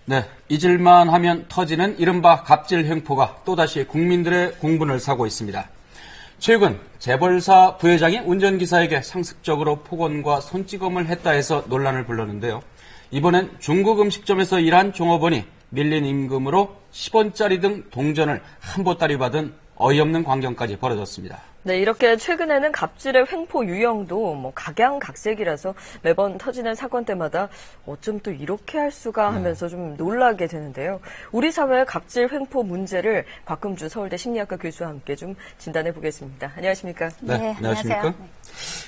네, 잊을만 하면 터지는 이른바 갑질 횡포가 또다시 국민들의 공분을 사고 있습니다. 최근 재벌사 부회장이 운전기사에게 상습적으로 폭언과 손찌검을 했다 해서 논란을 불렀는데요. 이번엔 중국 음식점에서 일한 종업원이 밀린 임금으로 10원짜리 등 동전을 한 보따리 받은 어이없는 광경까지 벌어졌습니다. 네, 이렇게 최근에는 갑질의 횡포 유형도 각양각색이라서 매번 터지는 사건 때마다 어쩜 또 이렇게 할 수가 하면서 좀 놀라게 되는데요. 우리 사회의 갑질 횡포 문제를 곽금주 서울대 심리학과 교수와 함께 좀 진단해 보겠습니다. 안녕하십니까? 네, 안녕하십니까?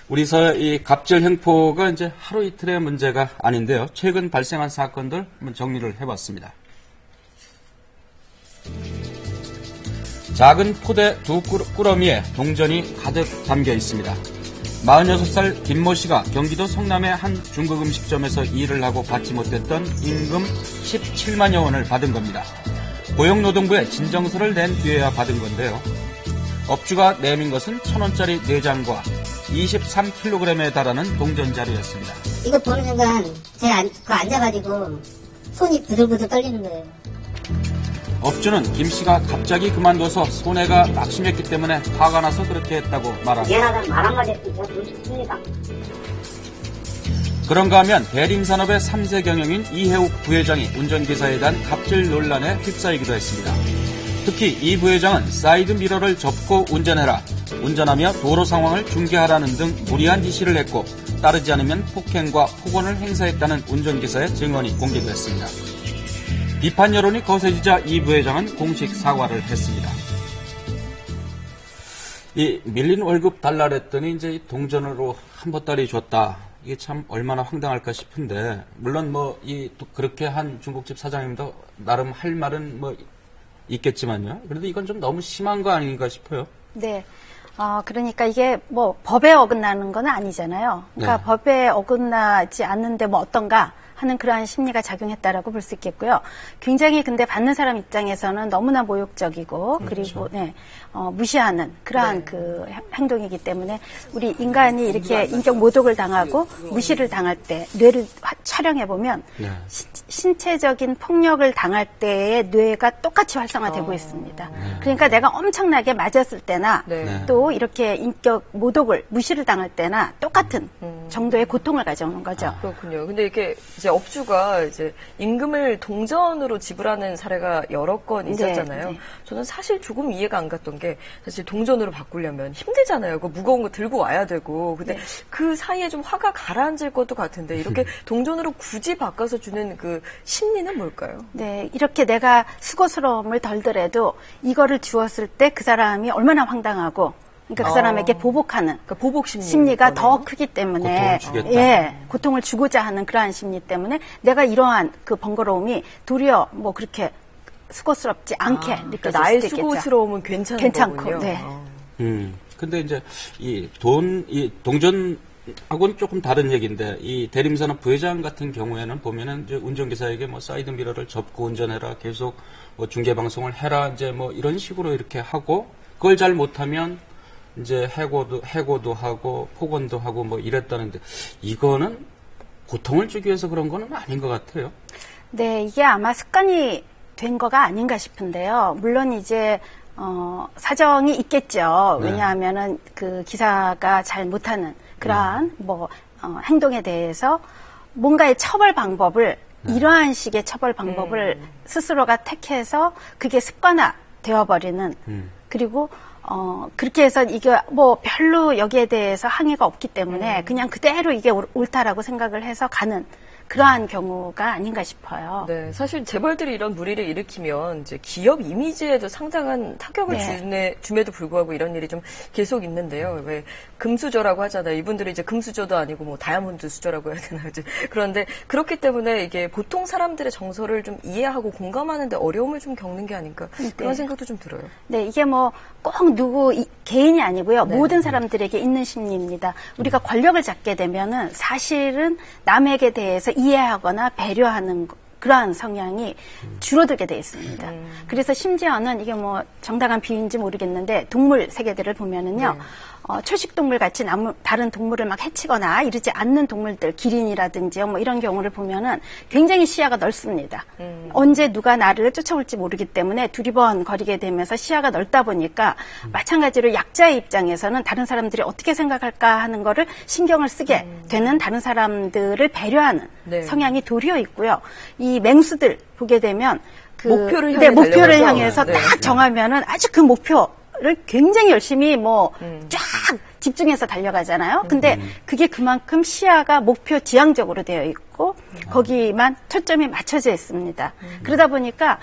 우리 사회 이 갑질 횡포가 이제 하루 이틀의 문제가 아닌데요. 최근 발생한 사건들 한번 정리를 해봤습니다. 작은 포대 두 꾸러미에 동전이 가득 담겨 있습니다. 46살 김모 씨가 경기도 성남의 한 중국 음식점에서 일을 하고 받지 못했던 임금 17만여 원을 받은 겁니다. 고용노동부에 진정서를 낸 뒤에야 받은 건데요. 업주가 내민 것은 1,000원짜리 4장과 23kg에 달하는 동전 자루였습니다. 이거 보는 순간 제가 앉아가지고 손이 부들부들 떨리는 거예요. 업주는 김 씨가 갑자기 그만둬서 손해가 낙심했기 때문에 화가 나서 그렇게 했다고 말합니다. 미안하다는 말 한마디 했으면 제가 돈 줬습니다. 그런가 하면 대림산업의 3세 경영인 이해욱 부회장이 운전기사에 대한 갑질 논란에 휩싸이기도 했습니다. 특히 이 부회장은 사이드 미러를 접고 운전해라, 운전하며 도로 상황을 중계하라는 등 무리한 지시를 했고 따르지 않으면 폭행과 폭언을 행사했다는 운전기사의 증언이 공개됐습니다. 비판 여론이 거세지자 이 부회장은 공식 사과를 했습니다. 이 밀린 월급 달라랬더니 이제 동전으로 한 보따리 줬다. 이게 참 얼마나 황당할까 싶은데, 물론 그렇게 한 중국집 사장님도 나름 할 말은 있겠지만요. 그래도 이건 좀 너무 심한 거 아닌가 싶어요. 네. 그러니까 이게 법에 어긋나는 건 아니잖아요. 그러니까 네. 법에 어긋나지 않는데 어떤가 하는 그러한 심리가 작용했다라고 볼 수 있겠고요. 굉장히 근데 받는 사람 입장에서는 너무나 모욕적이고 그리고 무시하는 그러한 그 행동이기 때문에 우리 인간이 이렇게 인격 모독을 당하고 무시를 당할 때 뇌를 촬영해 보면 신체적인 폭력을 당할 때의 뇌가 똑같이 활성화되고 있습니다. 그러니까 내가 엄청나게 맞았을 때나 또 이렇게 인격 모독을 무시를 당할 때나 똑같은 정도의 고통을 가져오는 거죠. 그렇군요. 근데 이게 이제 업주가 이제 임금을 동전으로 지불하는 사례가 여러 건 있었잖아요. 저는 사실 조금 이해가 안 갔던 게 사실 동전으로 바꾸려면 힘들잖아요. 그 무거운 거 들고 와야 되고. 근데 그 사이에 좀 화가 가라앉을 것도 같은데 이렇게 동전으로 굳이 바꿔서 주는 그 심리는 뭘까요? 네, 이렇게 내가 수고스러움을 덜더라도 이거를 주었을 때 그 사람이 얼마나 황당하고 그러니까 그 사람에게 보복하는 그러니까 보복 심리가 더 크기 때문에 고통을 주고자 하는 그러한 심리 때문에 내가 이러한 그 번거로움이 도리어 그렇게 수고스럽지 않게 느껴질 나의 수도 있겠죠. 수고스러움은 괜찮고. 거군요. 네. 근데 이제 이 동전하고는 조금 다른 얘기인데 이 대림산업 부회장 같은 경우에는 보면은 이제 운전기사에게 사이드 미러를 접고 운전해라, 계속 중계방송을 해라, 이제 이런 식으로 이렇게 하고 그걸 잘 못하면 이제 해고도 하고 폭언도 하고 이랬다는데 이거는 고통을 주기 위해서 그런 거는 아닌 것 같아요. 네, 이게 아마 습관이 된 거가 아닌가 싶은데요. 물론 이제 사정이 있겠죠. 왜냐하면은 그 기사가 잘 못하는 그러한 행동에 대해서 뭔가의 처벌 방법을 이러한 식의 처벌 방법을 스스로가 택해서 그게 습관화 되어버리는 그리고 그렇게 해서 이게 별로 여기에 대해서 항의가 없기 때문에 그냥 그대로 이게 옳다라고 생각을 해서 가는 그러한 경우가 아닌가 싶어요. 네, 사실 재벌들이 이런 무리를 일으키면 이제 기업 이미지에도 상당한 타격을 줌에도 불구하고 이런 일이 좀 계속 있는데요. 왜 금수저라고 하잖아요. 이분들이 이제 금수저도 아니고 다이아몬드 수저라고 해야 되나 이제 그런데 그렇기 때문에 이게 보통 사람들의 정서를 좀 이해하고 공감하는데 어려움을 좀 겪는 게 아닌가 그런 생각도 좀 들어요. 네, 이게 꼭 누구 개인이 아니고요. 모든 사람들에게 있는 심리입니다. 우리가 권력을 잡게 되면은 사실은 남에게 대해서 이해하거나 배려하는 그러한 성향이 줄어들게 돼 있습니다. 그래서 심지어는 이게 정당한 비유인지 모르겠는데 동물 세계들을 보면은요. 초식동물 같이 다른 동물을 막 해치거나 이러지 않는 동물들, 기린이라든지 뭐 이런 경우를 보면은 굉장히 시야가 넓습니다. 언제 누가 나를 쫓아올지 모르기 때문에 두리번거리게 되면서 시야가 넓다 보니까 마찬가지로 약자의 입장에서는 다른 사람들이 어떻게 생각할까 하는 거를 신경을 쓰게 되는, 다른 사람들을 배려하는 네. 성향이 도리어 있고요. 이 맹수들 보게 되면 목표를 향해 목표를 달려가서, 향해서 네. 딱 정하면은 아주 그 목표를 굉장히 열심히 쫙 집중해서 달려가잖아요. 근데 그게 그만큼 시야가 목표 지향적으로 되어 있고 거기만 초점이 맞춰져 있습니다. 그러다 보니까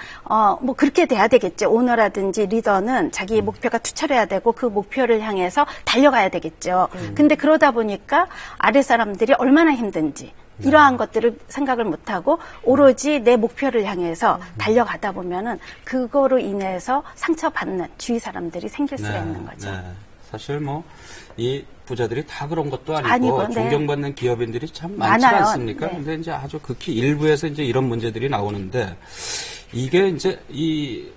뭐 그렇게 돼야 되겠죠. 오너라든지 리더는 자기 목표가 투철해야 되고 그 목표를 향해서 달려가야 되겠죠. 근데 그러다 보니까 아래 사람들이 얼마나 힘든지 이러한 것들을 생각을 못하고 오로지 내 목표를 향해서 달려가다 보면은 그거로 인해서 상처받는 주위 사람들이 생길 수가 있는 거죠. 네. 사실 뭐 이 부자들이 다 그런 것도 아니고 네. 존경받는 기업인들이 참 많지 많아요. 않습니까? 네. 근데 이제 아주 극히 일부에서 이제 이런 문제들이 나오는데 이게 이제 이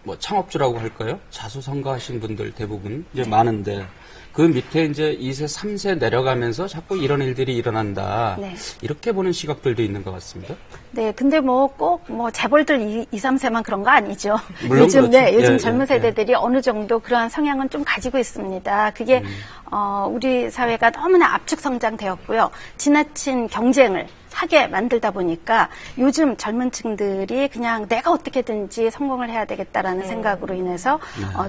뭐 창업주라고 할까요? 자수성가하신 분들 대부분 이제 많은데 그 밑에 이제 2세, 3세 내려가면서 자꾸 이런 일들이 일어난다. 네. 이렇게 보는 시각들도 있는 것 같습니다. 네, 근데 뭐 꼭 뭐 재벌들 2, 3세만 그런 거 아니죠. 물론 요즘 그렇죠. 요즘 예, 젊은 예, 세대들이 어느 정도 그러한 성향은 좀 가지고 있습니다. 그게 우리 사회가 너무나 압축 성장되었고요. 지나친 경쟁을 하게 만들다 보니까 요즘 젊은 층들이 그냥 내가 어떻게든지 성공을 해야 되겠다라는 생각으로 인해서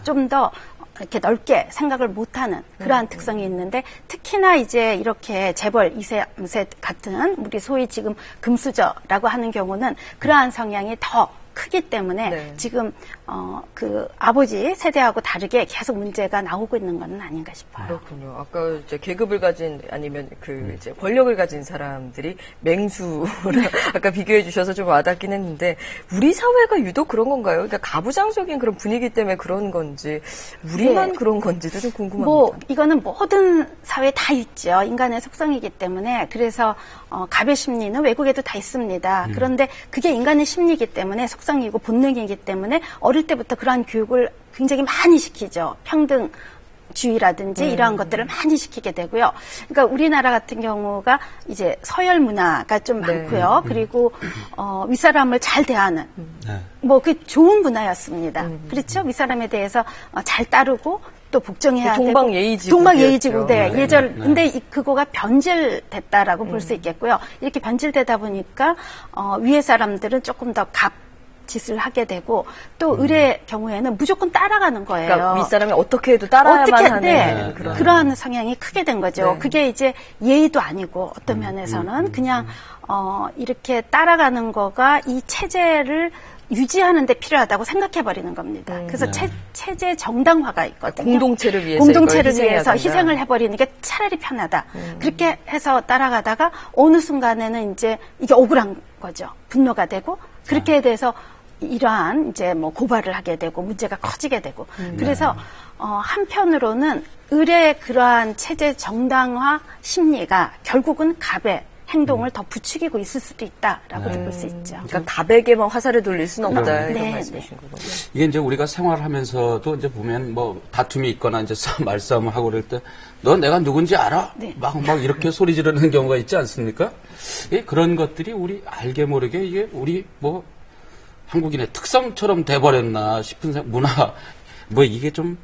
좀 더 이렇게 넓게 생각을 못하는 그러한 특성이 있는데 특히나 이제 이렇게 재벌 2세, 3세 같은 우리 소위 지금 금수저라고 하는 경우는 그러한 성향이 더 크기 때문에 네. 지금 그 아버지 세대하고 다르게 계속 문제가 나오고 있는 건 아닌가 싶어요. 그렇군요. 아까 이제 계급을 가진 아니면 그 이제 권력을 가진 사람들이 맹수를 아까 비교해 주셔서 좀 와닿긴 했는데 우리 사회가 유독 그런 건가요? 그러니까 가부장적인 그런 분위기 때문에 그런 건지 우리만 네. 그런 건지도 좀 궁금합니다. 뭐 이거는 모든 사회에 다 있죠. 인간의 속성이기 때문에. 그래서 갑의 심리는 외국에도 다 있습니다. 그런데 그게 인간의 심리이기 때문에 속성이고 본능이기 때문에 어릴 때부터 그러한 교육을 굉장히 많이 시키죠. 평등주의라든지 이러한 것들을 많이 시키게 되고요. 그러니까 우리나라 같은 경우가 이제 서열 문화가 좀 많고요. 그리고 윗사람을 잘 대하는 뭐 그 좋은 문화였습니다. 그렇죠? 윗사람에 대해서 잘 따르고 또 복종해야 되고 동방예의지국 동방예의지국 네. 네. 예절 근데 그거가 변질됐다라고 볼 수 있겠고요. 이렇게 변질되다 보니까 위에 사람들은 조금 더 짓을 하게 되고 또 을의 경우에는 무조건 따라가는 거예요. 그러니까 윗사람이 어떻게 해도 따라야만 하는 네, 그런. 그러한 성향이 크게 된 거죠. 네. 그게 이제 예의도 아니고 어떤 면에서는 그냥 이렇게 따라가는 거가 이 체제를 유지하는 데 필요하다고 생각해 버리는 겁니다. 그래서 체제 정당화가 있거든요. 공동체를 위해서 공동체를 이걸 위해서 희생해야 희생을 해버리는 게 차라리 편하다. 그렇게 해서 따라가다가 어느 순간에는 이제 이게 억울한 거죠. 분노가 되고 그렇게 돼서 이러한 이제 뭐 고발을 하게 되고 문제가 커지게 되고 그래서 한편으로는 을의 그러한 체제 정당화 심리가 결국은 갑의 행동을 더 부추기고 있을 수도 있다라고도 볼 수 있죠. 그러니까 갑에게만 화살을 돌릴 수는 없다 이런 네, 말씀이신 거군요. 이게 이제 우리가 생활하면서도 이제 보면 뭐 다툼이 있거나 이제 말싸움을 하고 그럴 때 너 내가 누군지 알아? 네. 막 이렇게 소리 지르는 경우가 있지 않습니까? 그런 것들이 우리 알게 모르게 이게 우리 뭐 한국인의 특성처럼 돼버렸나 싶은 문화 뭐 이게 좀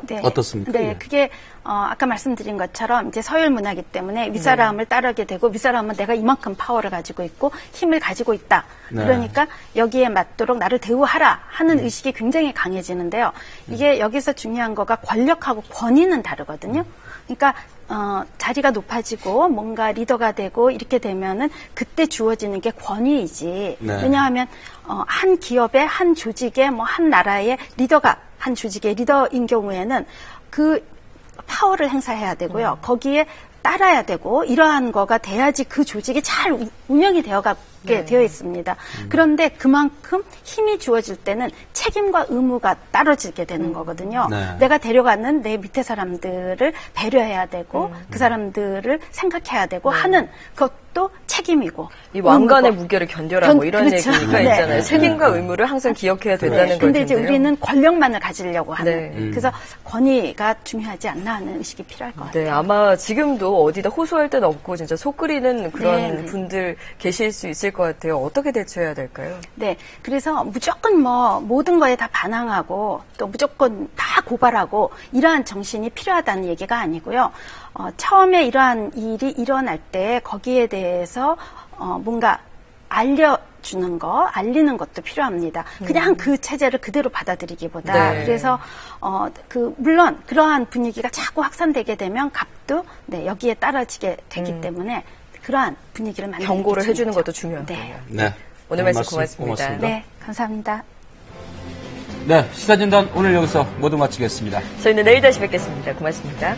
네. 어떻습니까? 네, 그게 아까 말씀드린 것처럼 이제 서열 문화이기 때문에 윗사람을 따르게 되고 윗사람은 내가 이만큼 파워를 가지고 있고 힘을 가지고 있다. 네. 그러니까 여기에 맞도록 나를 대우하라 하는 의식이 굉장히 강해지는데요. 이게 여기서 중요한 거가 권력하고 권위는 다르거든요. 그러니까 자리가 높아지고 뭔가 리더가 되고 이렇게 되면은 그때 주어지는 게 권위이지. 네. 왜냐하면 한 기업의 한 조직의 뭐 한 나라의 리더가 한 조직의 리더인 경우에는 그 파워를 행사해야 되고요. 거기에 따라야 되고 이러한 거가 돼야지 그 조직이 잘 운영이 되어가고 게 되어 있습니다. 그런데 그만큼 힘이 주어질 때는 책임과 의무가 따라지게 되는 거거든요. 네. 내가 데려가는 내 밑에 사람들을 배려해야 되고 그 사람들을 생각해야 되고 하는 것도 책임이고 이 왕관의 의무고. 무게를 견뎌라 뭐 이런 그렇죠. 얘기가 네. 있잖아요. 책임과 의무를 항상 기억해야 된다는 걸 근데 텐데요. 이제 우리는 권력만을 가지려고 하는 네. 그래서 권위가 중요하지 않나 하는 의식이 필요할 것 같아요. 네, 아마 지금도 어디다 호소할 데는 없고 진짜 속 끓이는 그런 네. 분들 계실 수 있을 것 같아요. 어떻게 대처해야 될까요? 네, 그래서 무조건 뭐 모든 거에 다 반항하고 또 무조건 다 고발하고 이러한 정신이 필요하다는 얘기가 아니고요. 처음에 이러한 일이 일어날 때 거기에 대해서 뭔가 알리는 것도 필요합니다. 그냥 그 체제를 그대로 받아들이기보다. 네. 그래서, 물론 그러한 분위기가 자꾸 확산되게 되면 갑도 여기에 따라지게 되기 때문에 그러한 분위기를 만드는 경고를 게 해주는 중요하죠. 것도 중요하고요. 네. 네. 오늘 말씀 고맙습니다. 네, 감사합니다. 네, 시사진단 오늘 여기서 모두 마치겠습니다. 저희는 내일 다시 뵙겠습니다. 고맙습니다.